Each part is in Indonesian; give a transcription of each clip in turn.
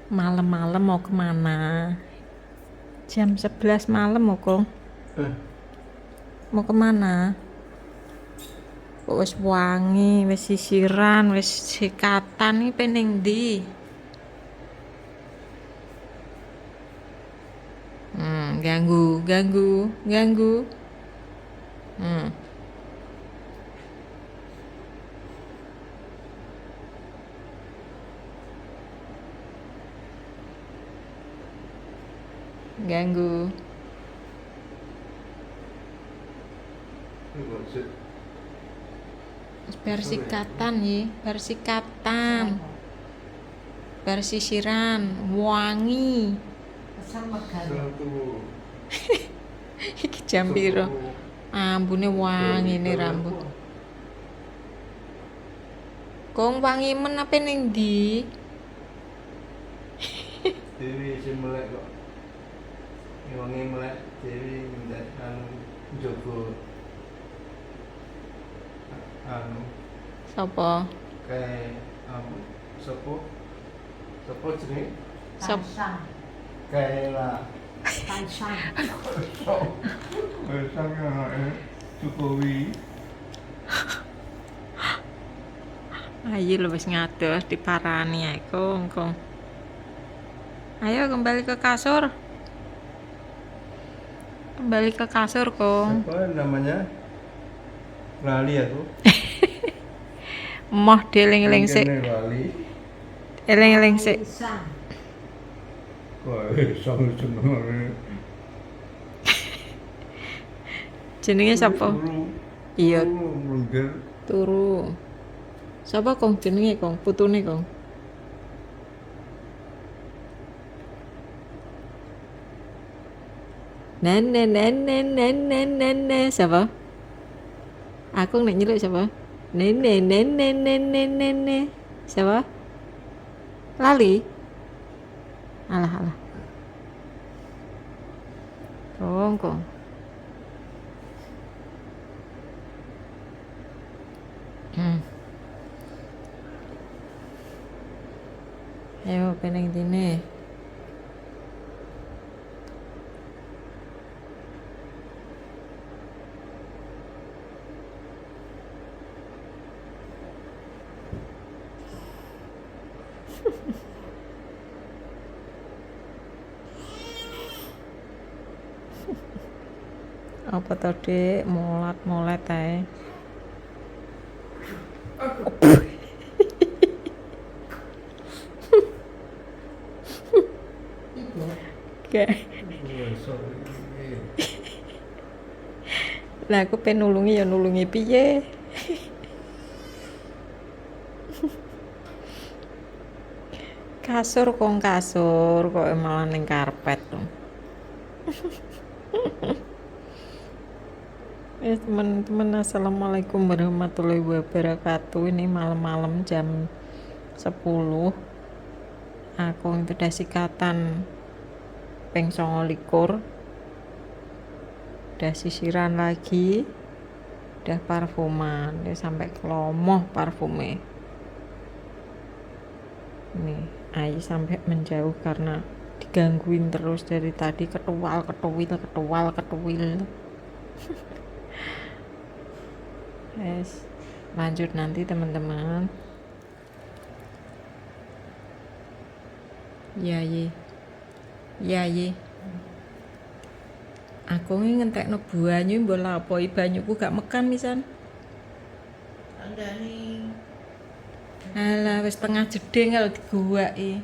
Malam-malam mau kemana? Jam 11 malam mau kong. Mau kemana? Kok wis wangi, wis sisiran, wis sikatan nih pening di. Ganggu. Ganggu. Bersikatan ya, bersikatan. Bersisiran, wangi. Iki jam piro? Ambune wangi nih rambut. Kong wangi men apa ning ndi? Dewi sing melek kok. Wangi melek Dewi minta jogo Sopo? kayak sopo jenenge Sop. kayak lah Kaisang. Jokowi. Ayo lu wis ngados diparani ae kong. Ayo kembali ke kasur. Kembali ke kasur kong. Apa namanya? Lali aku. Moh dieling-eling sik. Mungkin Lali. Eling-eling sik. Kaisang. Wah, sang jenenge. Jenenge sapa? Iya, Mungkin turu. Sapa kong jenenge kong? Putune kong. Nene sapa? Aku nek nyeluk sapa? Nene. Sapa? Lali. Alah. Kong. Ayo peneng dine. Apa tadi molat ae. Kayak lah aku pengen nulungi piye. Kasur kok malah ning karpet tuh. Teman-teman, assalamualaikum warahmatullahi wabarakatuh. Ini malam-malam jam 10. Aku itu udah sikatan peng 29. Udah sisiran lagi. Udah parfuman, udah sampai kelomoh parfumnya. Nih, Ayi sampai menjauh karena digangguin terus dari tadi, ketuwil. Yes, lanjut nanti teman-teman. Ya ye. Aku ngentekno banyu mbok lapoi banyuku gak mekan misan. Kandani. Alah wis tengah jeding kalau diguwaki.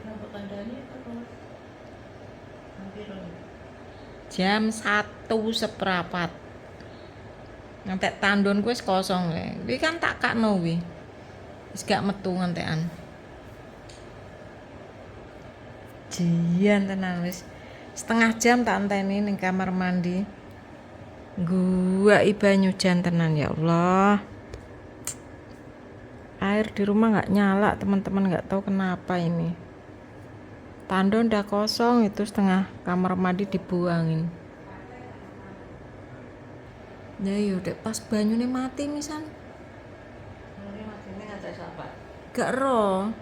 Rambut kandani terus. Hampir Jam 1:15. Ngentek tandonku wis kosong le. Kuwi kan tak kakno kuwi. Wis gak metu ngentekan. Jian tenan wis setengah jam tak anteni ning kamar mandi. Gua banyu jan tenan ya Allah. Air di rumah nggak nyala teman-teman, nggak tahu kenapa ini. Tandon udah kosong, itu setengah kamar mandi dibuangin. Ya yaudah pas banyune mati misan. ini matinya ada siapa? Gak roh.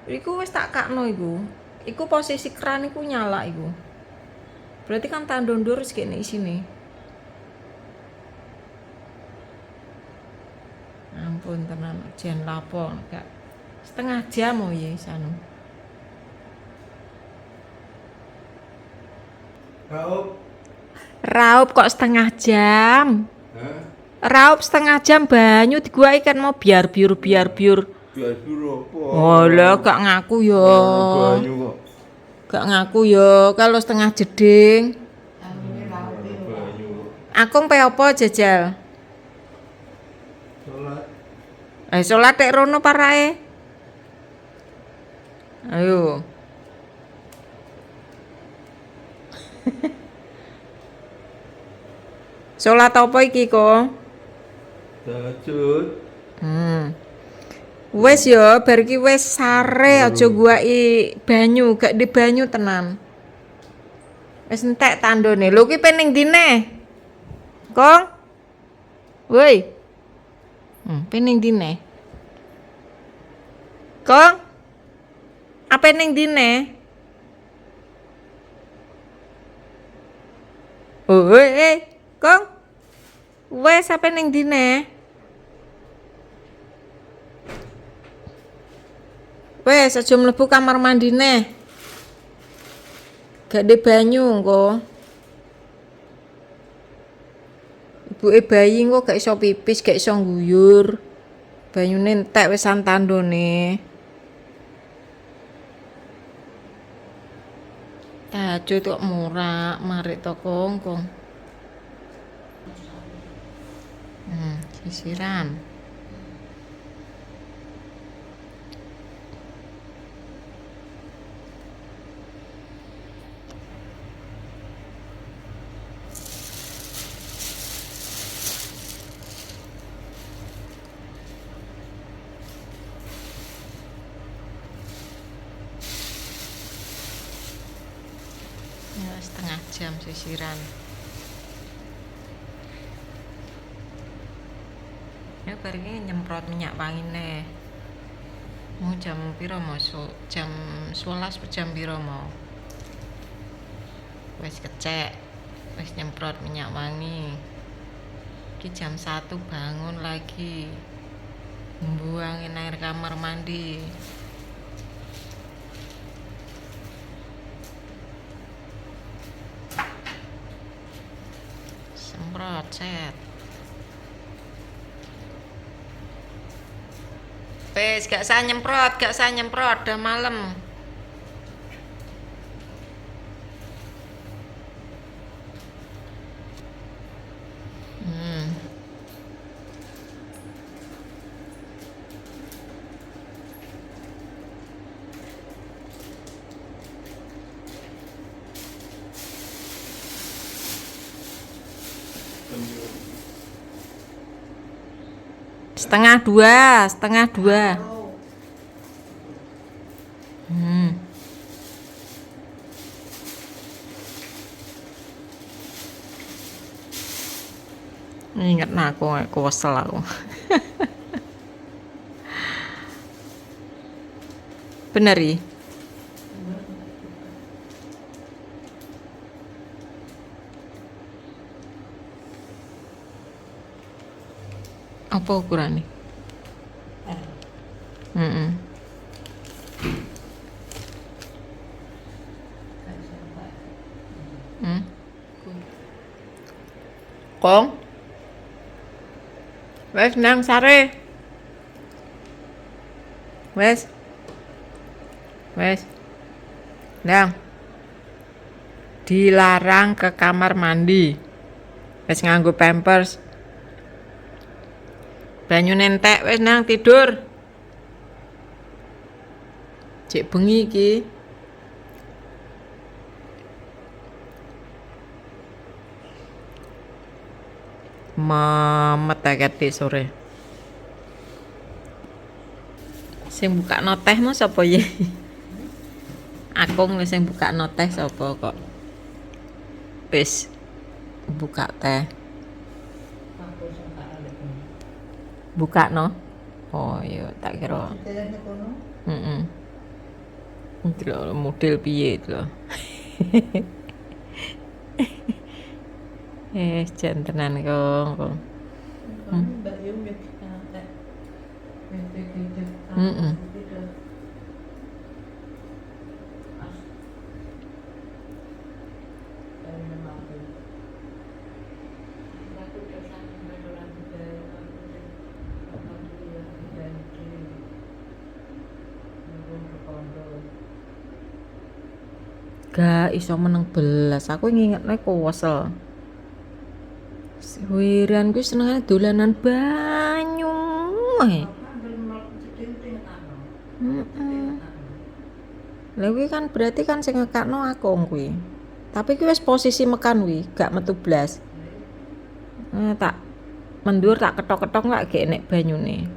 Iku wis tak kakno iku. Iku posisi keran iku nyala iku. Berarti kan tandon ndur wis kene isine. Ampun tenan jen lapo gak setengah jam oh ya sanu. Raup kok setengah jam. Hah? Raup setengah jam banyu diguai kan mau biar biur. Biar biru apa? Oh lah gak ngaku yo. Banyu kok. Gak ngaku yo kalau setengah jeding. Amune laut yo. Banyu kok. Akung pe apa jajal? Sholat. Salat tek rono parae. Ayo. Salat apa iki kok? Tahajud. Wes yo, bar iki wis sare aja guwaki banyu, gak di banyu tenan. Wis entek tandone. Lho ki pening dine? Kong? Woi. Pening dine? Kong? Apa ning dine? Oh, Kong? Wes apa ning dine? Wes aja mlebu kamar mandine. Gak ada banyu engko. Ibuke bayi engko gak iso pipis, gak iso ngguyur. Banyune entek wisan tandone. Tahajud kok murah, marik to kongkong. Sisiran. Ya, setengah jam sisiran. Ya bareng nyemprot minyak wangi neh. Mau jam piro mau jam 11 per jam piro mau. Wes kecek. Wes nyemprot minyak wangi. Ki jam 1 bangun lagi. Buangin air kamar mandi. Semprot set. Wes gak usah nyemprot, udah malam. Setengah dua. Ingat aku kesel aku. Bener ya? Apa ukurannya? Kong? Wes nang sare. Wes. Nang. Dilarang ke kamar mandi. Wes nganggo pampers. Banyu nentek wes nang tidur. Cek bengi iki. Mamet akeh sore. Sing buka noteh mu sapa ya? Akung sing buka noteh sapa kok? Wis buka teh. Aku suka alek. Buka no? Oh iya tak kira. Telene kono. Iki lho model piye iki lho. Jan tenan kong. Mbak Yum ya kita gitu. Mm-mm. Gak iso meneng belas, aku ngingetne kowesel. Wiran kuwi senengane dolanan banyu. Heeh. Lah kuwi kan berarti kan sing ngekakno aku kuwi. Tapi kuwi wis posisi mekan kuwi, gak metu blas. Tak mendur tak ketok-ketok gak gek enek banyune.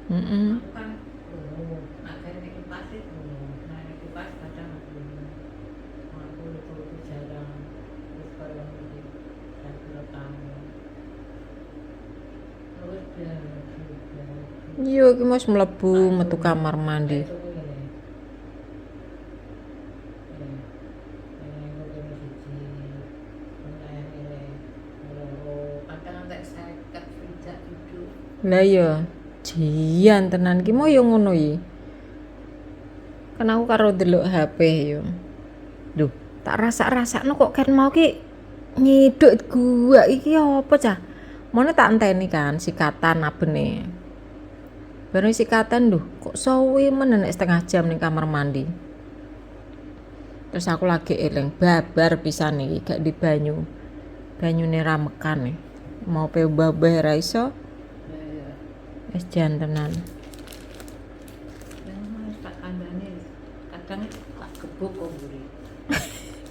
Heeh. Iya iki wis mlebu metu kamar mandi. Lah iya, jian tenan ki mau yo ngono iki. Kan aku karo delok HP yo. Duh, tak rasa-rasakno kok kan mau ki nyiduk gua iki apa cah? Mone tak enteni kan sikatan abene. Bareng sikatan duh, kok suwi men nek setengah jam ning kamar mandi. Terus aku lagi eling babar pisan iki gak di banyu. Banyune ra mekan nih. Mau pe babeh ra iso. Wis jan tenan. Tak kandani kadang tak gebuk kok mburi.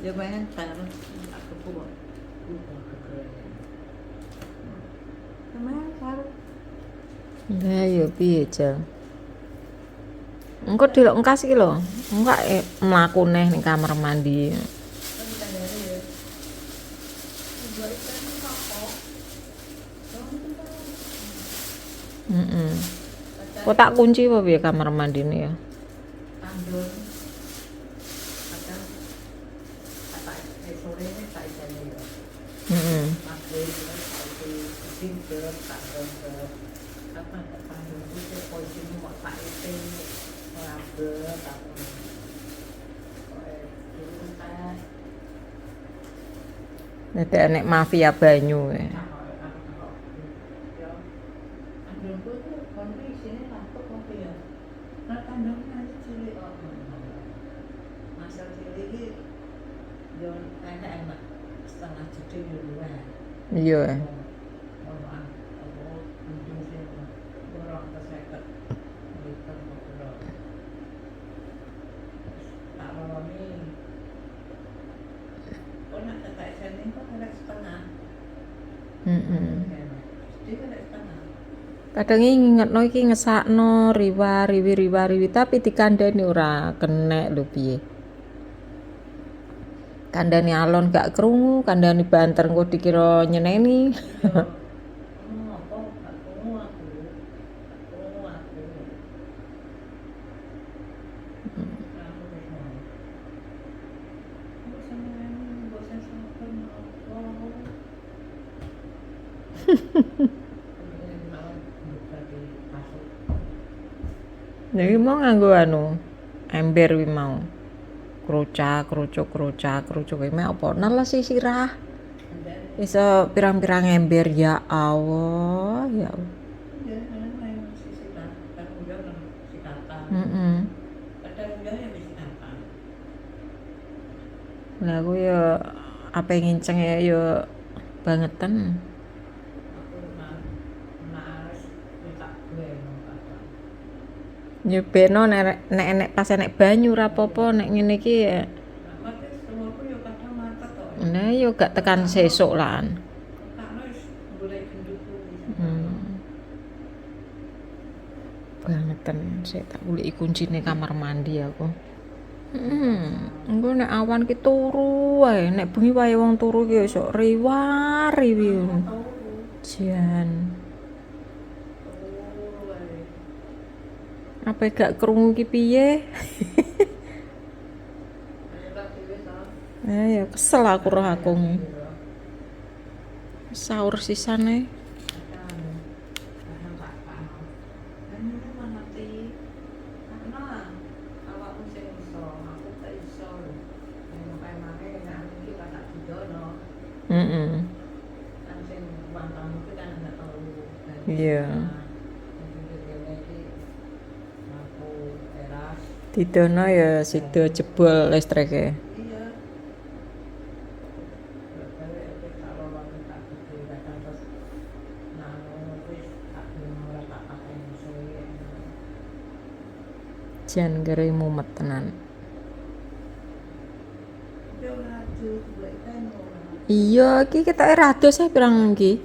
Ya main tangan tak gebuk. Kemarin karo Lah ya piye jan. Engko delok engkas iki lho. Enggak mlaku neh ning kamar mandi. Heeh. Kok tak kunci apa piye kamar mandine ya? tandur kadang tak sore tak jane yo. Heeh. Maghrib tak tidur tak rontok. Apa tak tandur itu posisi mau tak itu ngambil tak. Nek enek mafia banyu. Iya. Heeh. Kadang ngingetno iki ngesakno riwi tapi dikandani ora kenek lho piye. Kandani alon gak krungu, kandani banter engko dikira nyeneni. Jadi mau nganggo anu ember wi mau. Krucuk iki mek apa neles sirah. Iso pirang-pirang ember ya Allah, ya Allah. Heeh. Lah aku ya apa nginceng ya bangetan. Ya beno nek pas enek banyu ora apa-apa nek ngene iki ya. Nah yo gak tekan sesuk lan. Bangetan saya tak goleki kuncine kamar mandi aku. Engko nek awan ki turu wae, nek bengi wae wong turu ki iso riwar-riwi. Jan. Apa gak krungu ki piye? Ya kesel aku roh aku. Sahur sisane. Iya. Didono ya sida jebol listrike. Jan gere mumet tenan. Iya, iki ketoke rados pirang iki?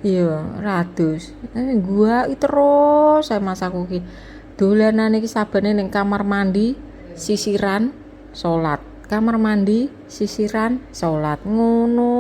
Iya, rados. Gua iki terus saya masaku iki. Dolanan iki sabene ning kamar mandi, sisiran, salat. Kamar mandi, sisiran, salat. Ngono.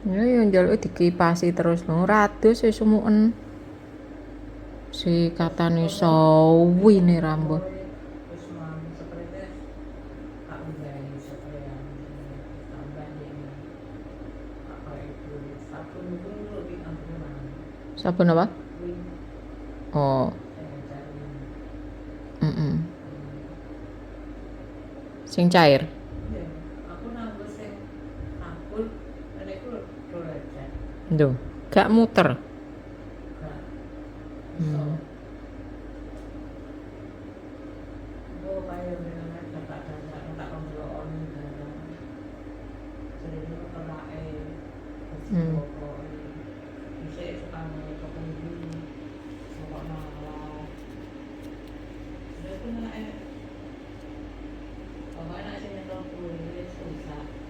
Ya njaluk dikipasi terus lho, rados wis sumuken. Si katane sawine rambut. Sabun apa? Oh. Sing cair. Duh, gak muter.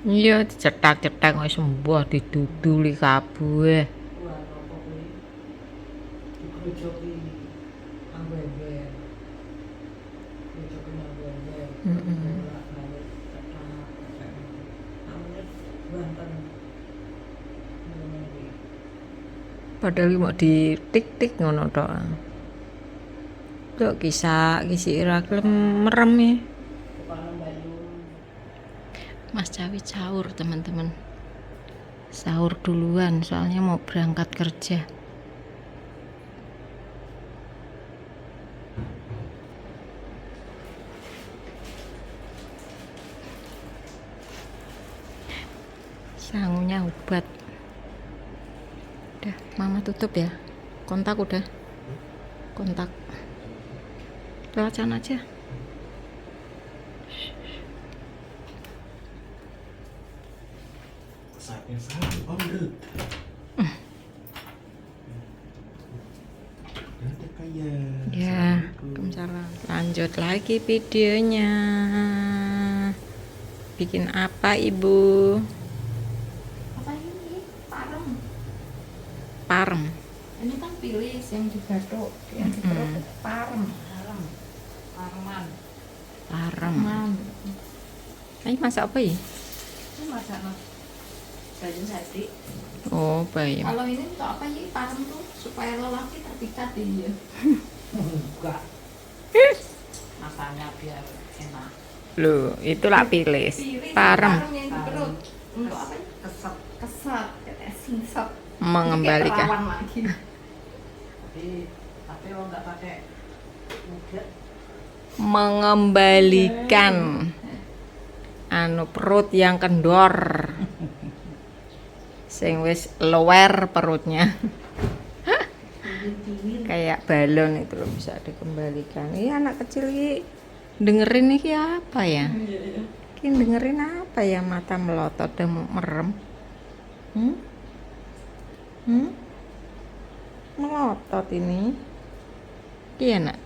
Iya, dicetak-cetak wis sembuh diduduli kabeh. Padahal mau ditik-tik ngono tok. Kok kisi ira kelem merem ya. Mas Cawi sahur teman-teman, sahur duluan soalnya mau berangkat kerja. Sangunya obat. Udah, mama tutup ya. Kontak udah. Kontak. Lewat sana aja. Saatnya sahur, Om. Ya, Waalaikumsalam. Lanjut lagi videonya. Bikin apa, Ibu? Apa ini? Parem. Parem. Ini kan pilih yang digaduk, yang diperut parem. Pareman. Parem. Ini masak apa ya? Ini masak bayam sadi. Oh, bayam. Kalau ini untuk apa ya? Parem tuh supaya lelaki terpikat ya. Enggak. Masaknya biar enak. Loh, itulah pilis. Parem. Yang diperut. Untuk apa? Kesep. Kesep. Singsep. Mengembalikan. Lagi. Tapi lo nggak pakai mudah. Mengembalikan anu perut yang kendor. Sing wis lower perutnya. Kayak balon itu loh bisa dikembalikan. Ini anak kecil ini dengerin ini apa ya? Ini dengerin apa ya, mata melotot dan merem. Melotot ini. Iya nak.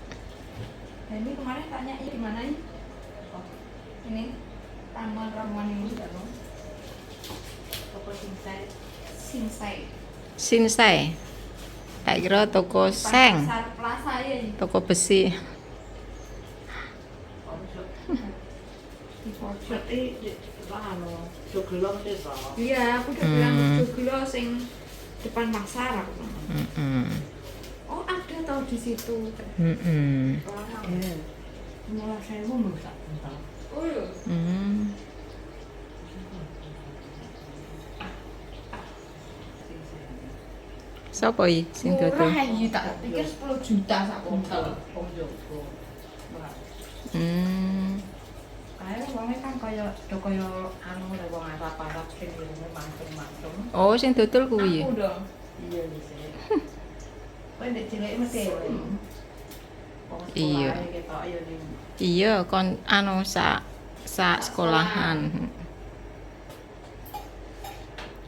Ini kemarin tanya di mana ini? Oh, ini taman ramuan ini enggak loh. Toko Sinsai. Sinsai. Sinsai. Tak kira toko seng, Pasar Plaza ya ini. toko besi. Di pojok. Berarti anu Joglo desa. Iya, aku udah bilang Joglo sing depan pasar aku. Oh, ada tau di situ. Iya. Mulai saya mau merusak entah. Oh iya. Sopo iki sing dodol? Murah iki tak pikir 10 juta sak botol. Om Joko. Mbak. Kae wonge kan kaya anu lek wong Arab-Arab sing macem-macem. Oh, sing dodol kuwi. Aku dong. Iya bisa. Kowe ndek cilik mesti wae. Iya. Ketok ya ning Iya, kon anu sak sekolahan.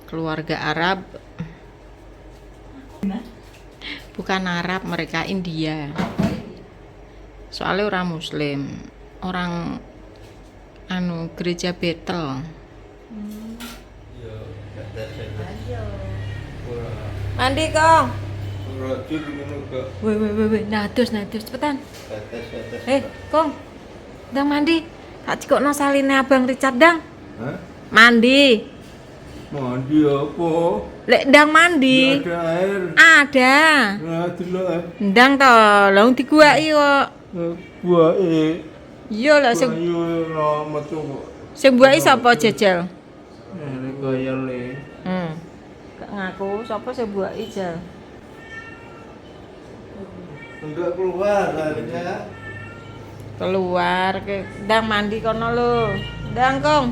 Keluarga Arab. Bukan Arab, mereka India. Soalnya orang Muslim, orang anu gereja Betel. Ya, kata saya. ayo. Mandi kong. Rajul ngono kok. Weh, nados cepetan. Atas. Kong. Ndang mandi. Tak cikokno saline Abang Richard dang. Hah? Mandi. Mandi apa? Lek ndang mandi. Nggak ada air. Ada. Nah, delok Ndang to, lha wong diguwaki kok. buahe. Iya lah sing Ayo ora metu kok. sing buaki sapa jejel? Ini gaya le. Gak ngaku sapa sing buaki jel. Enggak keluar airnya. Keluar ke ndang mandi kono lho. Ndang kong.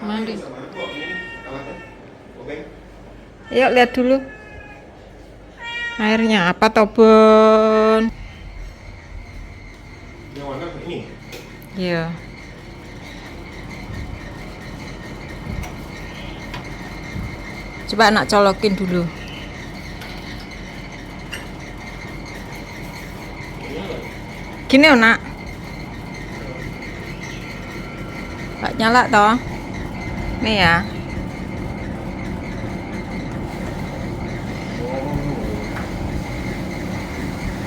Mandi. Yuk lihat dulu. Airnya apa Tobon? Yang warna ini. Iya. Coba anak colokin dulu. Gini ya nak. Gak nyala toh. Nih ya.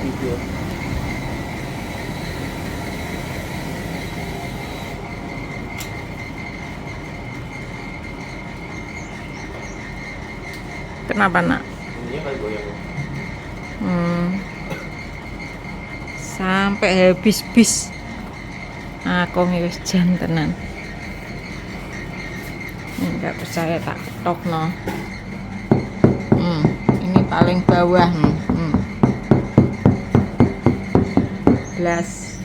Gitu. Kenapa nak? Ini kayak goyang. Sampai habis bis. Aku wis jan tenan. Enggak percaya tak ketok no. Ini paling bawah. Belas.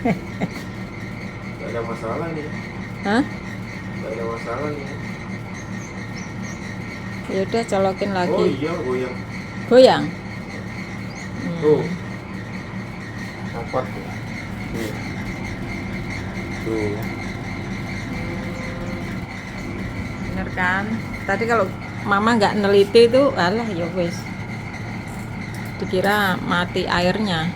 Gak ada masalah nih. Hah? Gak ada masalah nih. Ya udah colokin lagi. Oh iya goyang. Goyang. Tuh. Apa tuh? Tuh. Tuh. Bener kan? Tadi kalau mama nggak neliti itu, alah ya wes. Dikira mati airnya.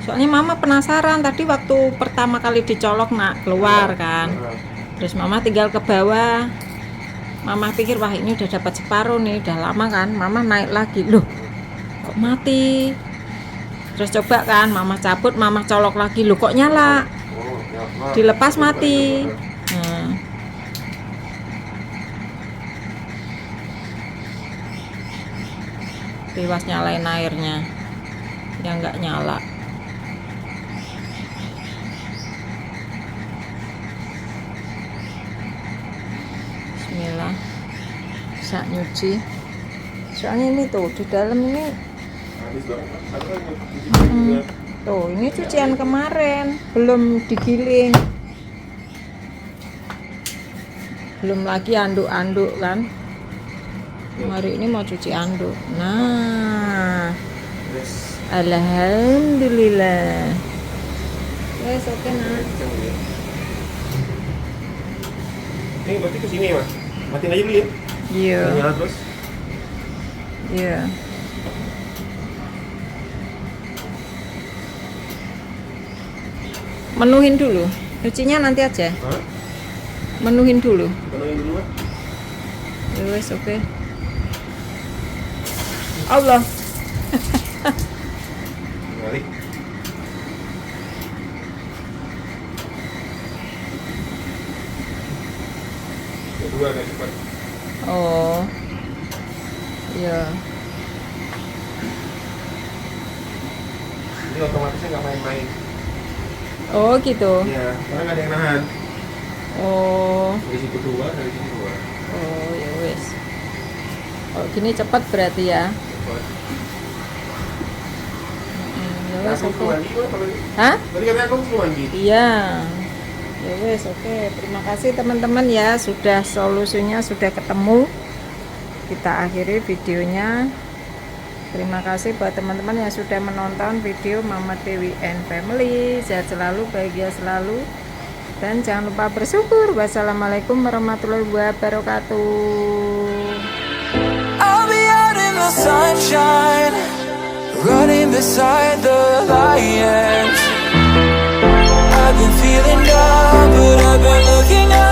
Soalnya mama penasaran tadi waktu pertama kali dicolok nak keluar kan. Terus mama tinggal ke bawah. Mama pikir wah ini udah dapat separuh nih, udah lama kan. Mama naik lagi, loh kok mati. Terus coba kan, mama cabut, mama colok lagi, loh kok nyala. Dilepas mati. Nah. Tiwas nyalain airnya, yang nggak nyala. Bismillah. Bisa nyuci. Soalnya ini tuh di dalam ini. Tuh, ini cucian kemarin, belum digiling. Belum lagi anduk-anduk kan. Hari ini mau cuci anduk. Nah. Alhamdulillah. Wes oke nak. Kencang ya. Ini berarti ke sini ya, Mas? Matiin aja dulu ya. Iya. Nyala terus. Iya. Menuhin dulu. Nyucinya nanti aja. Hah? Menuhin dulu. Penuhin dulu, Mas. Ya wes oke. Allah. Balik. Kedua agak cepat. Oh. Iya. Ini otomatisnya nggak main-main. Oh gitu. Iya, karena nggak ada yang nahan. Oh. Dari situ dua, dari sini dua. Oh ya wes. Oh gini cepat berarti ya. Cepat. Ya Nah, wes aku oke. keluar gitu, kalau Hah? tadi katanya aku keluar gitu. Iya. Ya wes oke. Terima kasih teman-teman ya, sudah solusinya sudah ketemu. Kita akhiri videonya. Terima kasih buat teman-teman yang sudah menonton video Mama Dewi and Family. Sehat selalu, bahagia selalu. Dan jangan lupa bersyukur. Wassalamualaikum warahmatullahi wabarakatuh. I'll be out in the sunshine, running beside the lions. I've been feeling down, but I've been looking up.